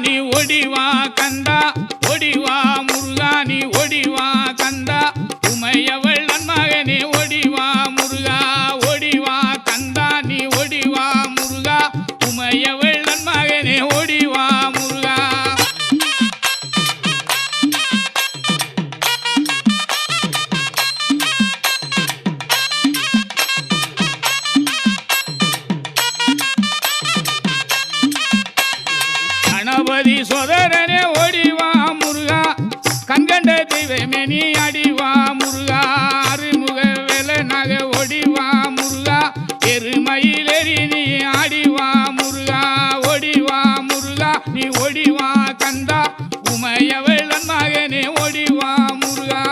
நீ ஒடிவா கந்தா ஒடிவா முருகா நீ ஒடிவா கந்தா உமையவள் நன்மகனே ஒடிவா முருகா ஒடிவா கந்தா நீ ஒடிவா முருகா உமையவள் நன்மகனே ஒடிவா முருகா கணபதி சோதரனே ஓடிவா முருகா கண்கண்ட தெய்வமே நீ அடிவா முருகா அருமுக வேலனாக ஓடிவா முருகா எருமயிலேறி நீ ஆடிவா முருகா ஓடிவா முருகா நீ ஓடிவா கந்தா உமையவள் மகனே ஓடிவா முருகா